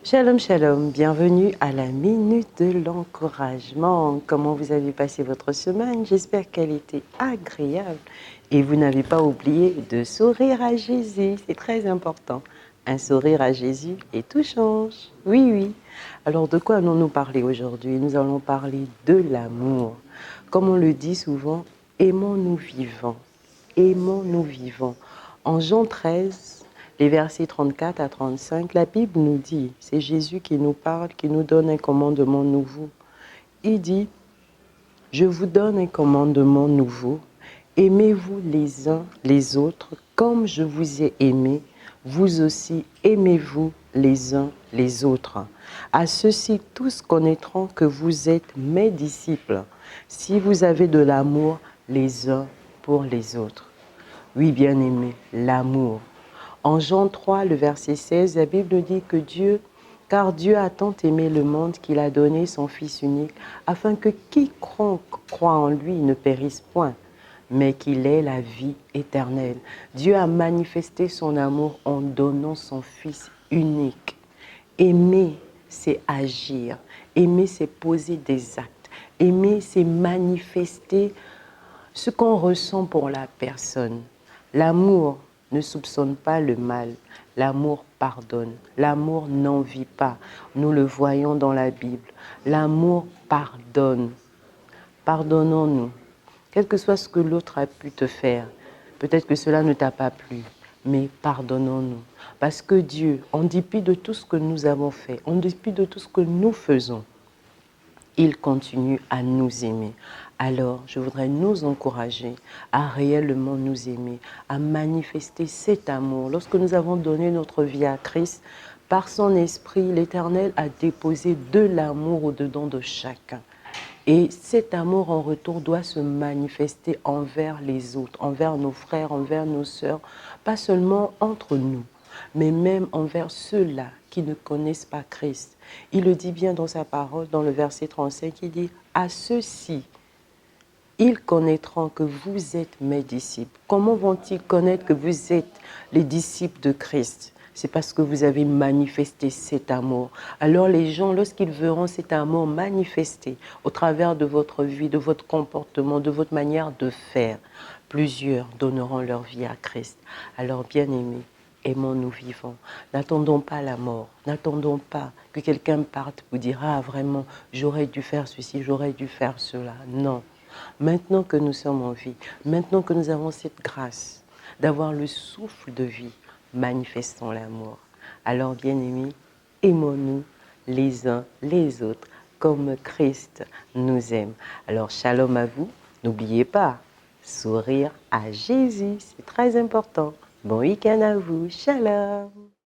Shalom, shalom, bienvenue à la Minute de l'encouragement. Comment vous avez passé votre semaine? J'espère qu'elle était agréable. Et vous n'avez pas oublié de sourire à Jésus, c'est très important. Un sourire à Jésus et tout change. Oui, oui. Alors de quoi allons-nous parler aujourd'hui? Nous allons parler de l'amour. Comme on le dit souvent, aimons-nous vivants. Aimons-nous vivants. En Jean 13, les versets 34 à 35, la Bible nous dit, c'est Jésus qui nous parle, qui nous donne un commandement nouveau. Il dit, je vous donne un commandement nouveau, aimez-vous les uns les autres comme je vous ai aimé, vous aussi aimez-vous les uns les autres. À ceux-ci tous connaîtront que vous êtes mes disciples, si vous avez de l'amour les uns pour les autres. Oui, bien-aimé, l'amour. En Jean 3, le verset 16, la Bible dit que car Dieu a tant aimé le monde qu'il a donné son Fils unique, afin que quiconque croit en lui ne périsse point, mais qu'il ait la vie éternelle. Dieu a manifesté son amour en donnant son Fils unique. Aimer, c'est agir. Aimer, c'est poser des actes. Aimer, c'est manifester ce qu'on ressent pour la personne. L'amour ne soupçonne pas le mal. L'amour pardonne. L'amour n'envie pas. Nous le voyons dans la Bible. L'amour pardonne. Pardonnons-nous. Quel que soit ce que l'autre a pu te faire, peut-être que cela ne t'a pas plu, mais pardonnons-nous. Parce que Dieu, en dépit de tout ce que nous avons fait, en dépit de tout ce que nous faisons, il continue à nous aimer. Alors, je voudrais nous encourager à réellement nous aimer, à manifester cet amour. Lorsque nous avons donné notre vie à Christ, par son esprit, l'Éternel a déposé de l'amour au-dedans de chacun. Et cet amour en retour doit se manifester envers les autres, envers nos frères, envers nos sœurs, pas seulement entre nous, mais même envers ceux-là qui ne connaissent pas Christ. Il le dit bien dans sa parole, dans le verset 35, il dit « À ceux-ci, ils connaîtront que vous êtes mes disciples. » Comment vont-ils connaître que vous êtes les disciples de Christ? C'est parce que vous avez manifesté cet amour. Alors les gens, lorsqu'ils verront cet amour manifesté au travers de votre vie, de votre comportement, de votre manière de faire, plusieurs donneront leur vie à Christ. Alors bien-aimés, aimons-nous vivants. N'attendons pas la mort. N'attendons pas que quelqu'un parte pour dire « Ah, vraiment, j'aurais dû faire ceci, j'aurais dû faire cela. » Non. Maintenant que nous sommes en vie, maintenant que nous avons cette grâce d'avoir le souffle de vie, manifestons l'amour. Alors, bien-aimés, aimons-nous les uns les autres comme Christ nous aime. Alors, shalom à vous. N'oubliez pas, sourire à Jésus, c'est très important. Bon week-end à vous. Shalom.